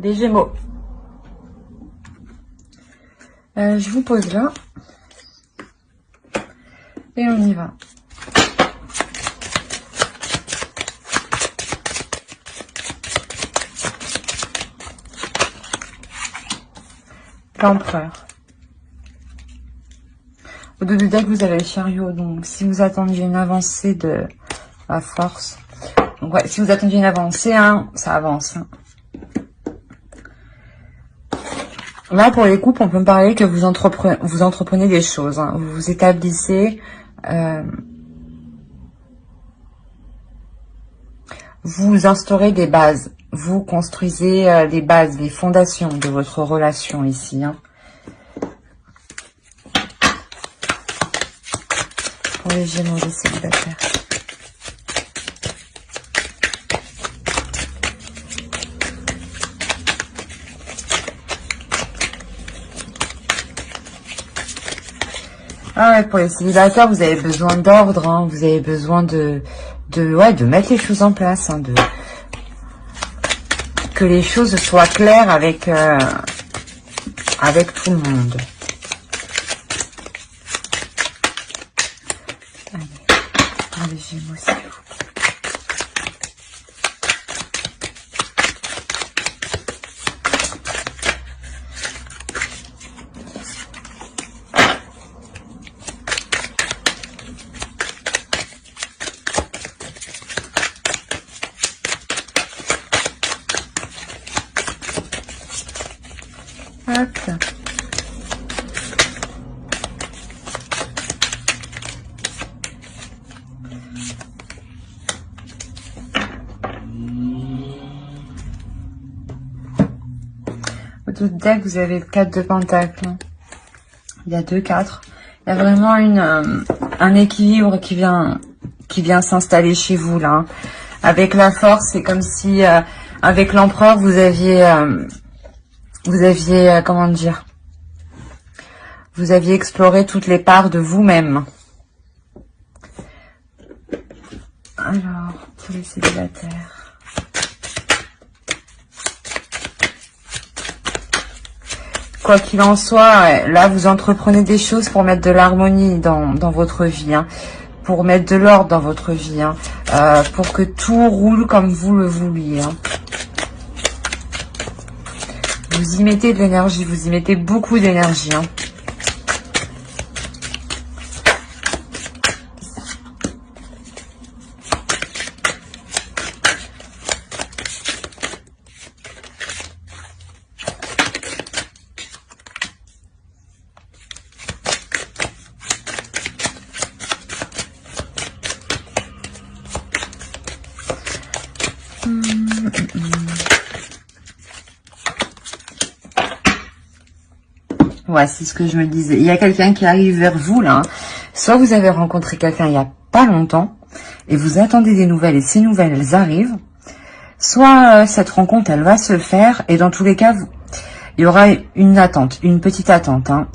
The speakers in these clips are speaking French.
Les Gémeaux. Je vous pose là. Et on y va. L'Empereur. Au dos du deck, vous avez le Chariot. Donc, si vous attendiez une avancée de la force. Donc, ouais, si vous attendiez une avancée, hein, ça avance. Hein. Là, pour les couples, on peut me parler que vous entreprenez des choses. Hein. Vous vous établissez. Vous instaurez des bases. Vous construisez les bases, les fondations de votre relation ici. Hein. Pour les Gémeaux, les célibataires. Ah ouais, pour les célibataires, vous avez besoin d'ordre, hein, vous avez besoin de mettre les choses en place, hein, que les choses soient claires avec tout le monde. Allez, les Gémeaux, s'il vous plaît. Hop. Au tout deck, vous avez le 4 de Pentacle. Il y a 2 4. Il y a vraiment un équilibre qui vient s'installer chez vous là. Hein. Avec la force, c'est comme si avec l'Empereur, vous aviez comment dire, vous aviez exploré toutes les parts de vous-même. Alors, pour les célibataires. Quoi qu'il en soit, là, vous entreprenez des choses pour mettre de l'harmonie dans votre vie, hein, pour mettre de l'ordre dans votre vie, hein, pour que tout roule comme vous le vouliez. Hein. Vous y mettez de l'énergie, vous y mettez beaucoup d'énergie. Hein. Ouais, c'est ce que je me disais. Il y a quelqu'un qui arrive vers vous, là. Hein. Soit vous avez rencontré quelqu'un il n'y a pas longtemps, et vous attendez des nouvelles, et ces nouvelles, elles arrivent. Soit cette rencontre, elle va se faire, et dans tous les cas, il y aura une attente, une petite attente. Hein.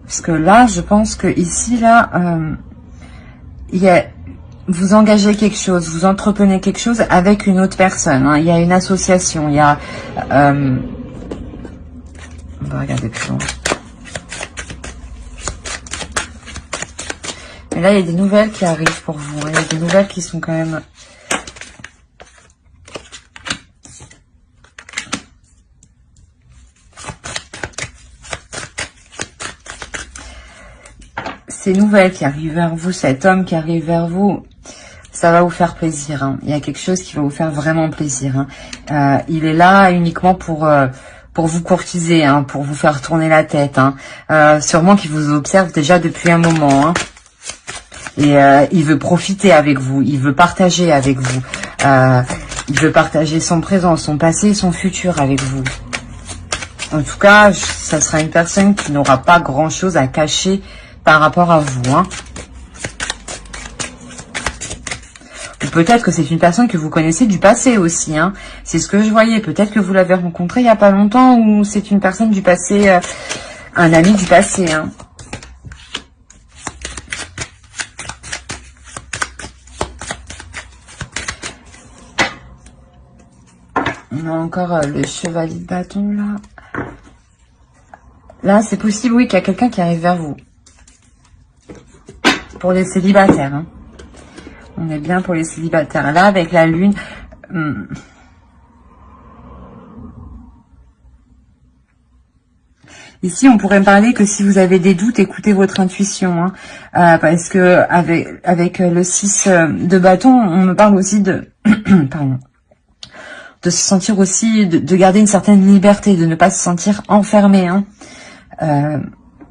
Parce que là, je pense que ici, là, il y a... Vous engagez quelque chose, vous entreprenez quelque chose avec une autre personne. Hein. Il y a une association, il y a... on va regarder plus loin. Mais là, il y a des nouvelles qui arrivent pour vous. Hein. Il y a des nouvelles qui sont quand même... Ces nouvelles qui arrivent vers vous, cet homme qui arrive vers vous... Ça va vous faire plaisir. Hein. Il y a quelque chose qui va vous faire vraiment plaisir. Hein. Il est là uniquement pour vous courtiser, hein, pour vous faire tourner la tête. Hein. Sûrement qu'il vous observe déjà depuis un moment. Hein. Et il veut profiter avec vous. Il veut partager avec vous. Il veut partager son présent, son passé et son futur avec vous. En tout cas, ça sera une personne qui n'aura pas grand-chose à cacher par rapport à vous. Hein. Peut-être que c'est une personne que vous connaissez du passé aussi. Hein. C'est ce que je voyais. Peut-être que vous l'avez rencontré il n'y a pas longtemps ou c'est une personne du passé, un ami du passé. Hein. On a encore le chevalier de bâton, là. Là, c'est possible, oui, qu'il y a quelqu'un qui arrive vers vous. Pour les célibataires, hein. On est bien pour les célibataires. Là, avec la lune... Ici, on pourrait me parler que si vous avez des doutes, écoutez votre intuition. Hein. Parce que avec le 6 de bâton, on me parle aussi de... Pardon. De se sentir aussi... De garder une certaine liberté, de ne pas se sentir enfermé. Hein.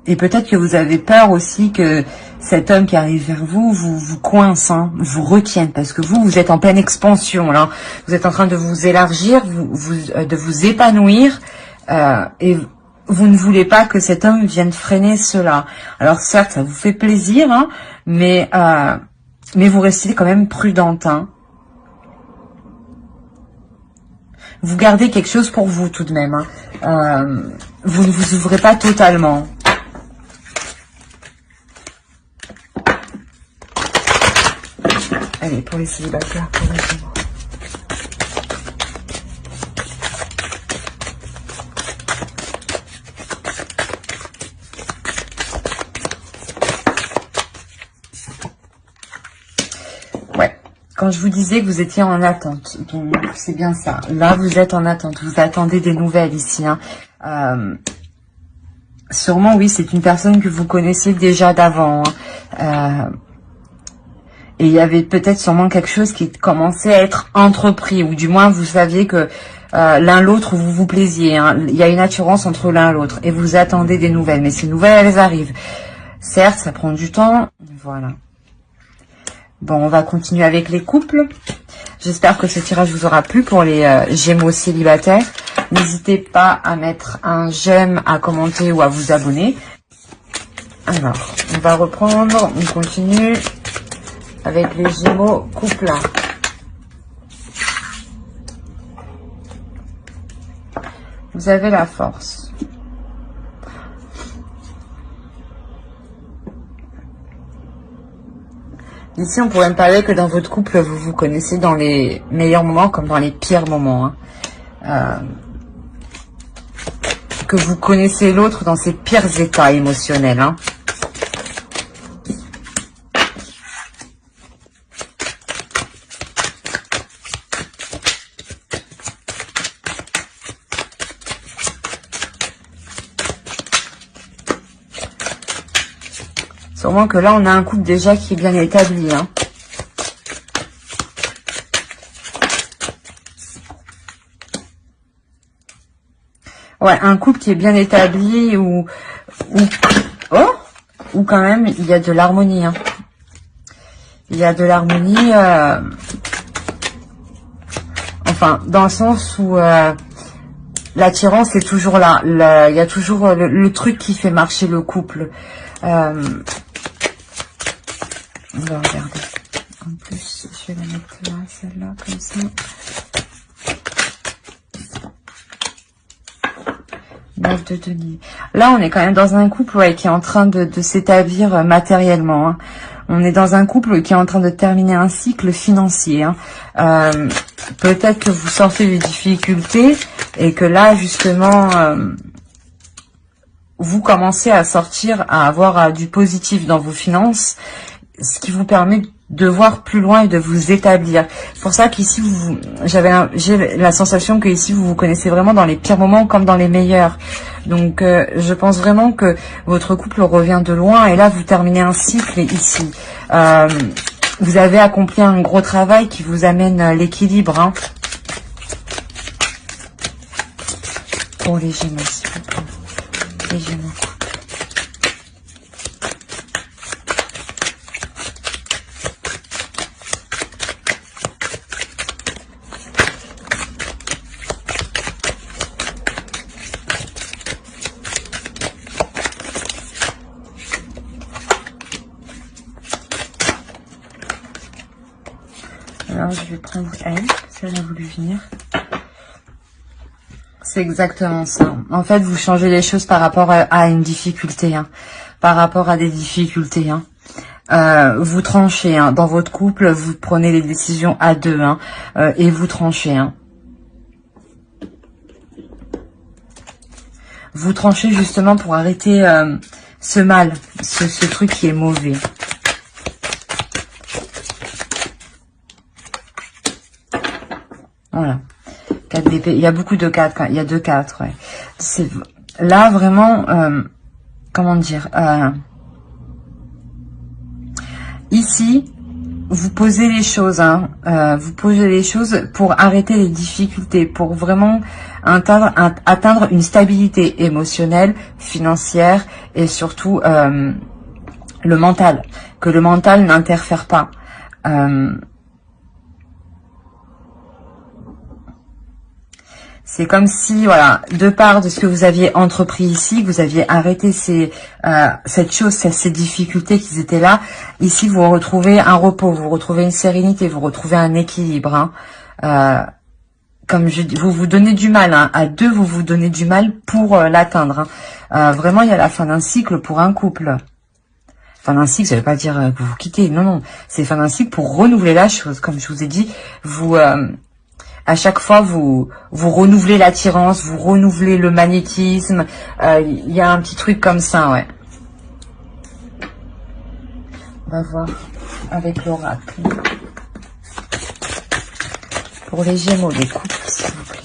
Et peut-être que vous avez peur aussi que cet homme qui arrive vers vous vous coince, hein, vous retienne. Parce que vous êtes en pleine expansion. Là. Vous êtes en train de vous élargir, de vous épanouir. Et... Vous ne voulez pas que cet homme vienne freiner cela. Alors certes, ça vous fait plaisir, hein, mais vous restez quand même prudente. Hein. Vous gardez quelque chose pour vous tout de même. Hein. Vous ne vous ouvrez pas totalement. Allez, pour les célibataires, pour les Gémeaux. Quand je vous disais que vous étiez en attente, donc c'est bien ça. Là, vous êtes en attente. Vous attendez des nouvelles ici. Hein. Sûrement, oui, c'est une personne que vous connaissez déjà d'avant. Hein. Et il y avait peut-être sûrement quelque chose qui commençait à être entrepris. Ou du moins, vous saviez que l'un l'autre, vous vous plaisiez. Hein. Il y a une attirance entre l'un et l'autre. Et vous attendez des nouvelles. Mais ces nouvelles, elles arrivent. Certes, ça prend du temps. Voilà. Bon, on va continuer avec les couples. J'espère que ce tirage vous aura plu pour les Gémeaux célibataires. N'hésitez pas à mettre un j'aime, à commenter ou à vous abonner. Alors, on va reprendre, on continue avec les Gémeaux couple. Vous avez la force. Ici, on pourrait me parler que dans votre couple, vous vous connaissez dans les meilleurs moments comme dans les pires moments. Hein. Que vous connaissez l'autre dans ses pires états émotionnels. Hein. Sûrement que là, on a un couple déjà qui est bien établi. Hein. Ouais, un couple qui est bien établi ou quand même, il y a de l'harmonie. Hein. Il y a de l'harmonie, enfin, dans le sens où l'attirance est toujours là. Il y a toujours le truc qui fait marcher le couple. On va regarder. En plus, je vais la mettre là, celle-là, comme ça. Neuf de denier. Là, on est quand même dans un couple qui est en train de s'établir matériellement. Hein. On est dans un couple qui est en train de terminer un cycle financier. Hein. Peut-être que vous sortez des difficultés et que là, justement, vous commencez à sortir, à avoir du positif dans vos finances, ce qui vous permet de voir plus loin et de vous établir. C'est pour ça qu'ici, j'ai la sensation que ici vous vous connaissez vraiment dans les pires moments comme dans les meilleurs. Donc, je pense vraiment que votre couple revient de loin et là, vous terminez un cycle ici. Vous avez accompli un gros travail qui vous amène l'équilibre. Hein. Pour les Gémeaux, s'il vous plaît. Les Gémeaux. Alors, je vais prendre elle, parce qu'elle a voulu venir. C'est exactement ça. En fait, vous changez les choses par rapport à une difficulté, hein. Par rapport à des difficultés. Hein. Vous tranchez. Hein. Dans votre couple, vous prenez les décisions à deux, hein, et vous tranchez. Hein. vous tranchez justement pour arrêter ce mal, ce truc qui est mauvais. Voilà. 4 d'épée. Il y a beaucoup de 4. Il y a 2 4. Ouais. C'est là vraiment. Comment dire. Ici, vous posez les choses. Hein, vous posez les choses pour arrêter les difficultés, pour vraiment atteindre une stabilité émotionnelle, financière et surtout le mental. Que le mental n'interfère pas. C'est comme si, voilà, de part de ce que vous aviez entrepris ici, que vous aviez arrêté cette chose, ces difficultés qui étaient là. Ici, vous retrouvez un repos, vous retrouvez une sérénité, vous retrouvez un équilibre. Hein. Comme je dis, vous vous donnez du mal. Hein. À deux, vous vous donnez du mal pour l'atteindre. Hein. Vraiment, il y a la fin d'un cycle pour un couple. Fin d'un cycle, ça ne veut pas dire que vous vous quittez. Non, non. C'est fin d'un cycle pour renouveler la chose. Comme je vous ai dit, vous... à chaque fois, vous renouvelez l'attirance, vous renouvelez le magnétisme. Il y a un petit truc comme ça, ouais. On va voir avec l'oracle. Pour les Gémeaux, les couples, s'il vous plaît.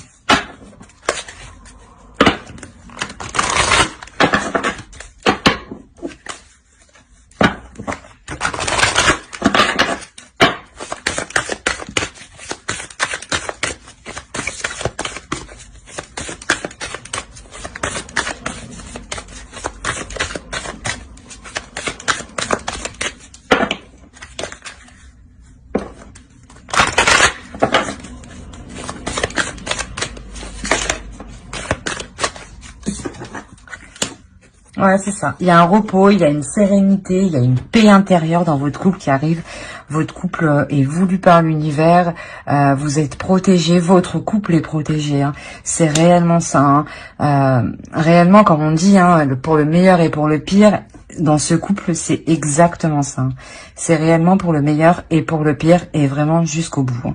Ouais, c'est ça. Il y a un repos, il y a une sérénité, il y a une paix intérieure dans votre couple qui arrive. Votre couple est voulu par l'univers. Vous êtes protégé, votre couple est protégé. Hein. C'est réellement ça. Hein. Réellement, comme on dit, hein, pour le meilleur et pour le pire, dans ce couple, c'est exactement ça. Hein. C'est réellement pour le meilleur et pour le pire et vraiment jusqu'au bout. Hein.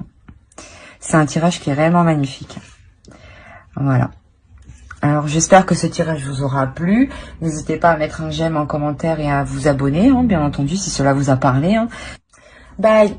C'est un tirage qui est réellement magnifique. Voilà. Alors, j'espère que ce tirage vous aura plu. N'hésitez pas à mettre un j'aime en commentaire et à vous abonner, hein, bien entendu, si cela vous a parlé. Hein. Bye!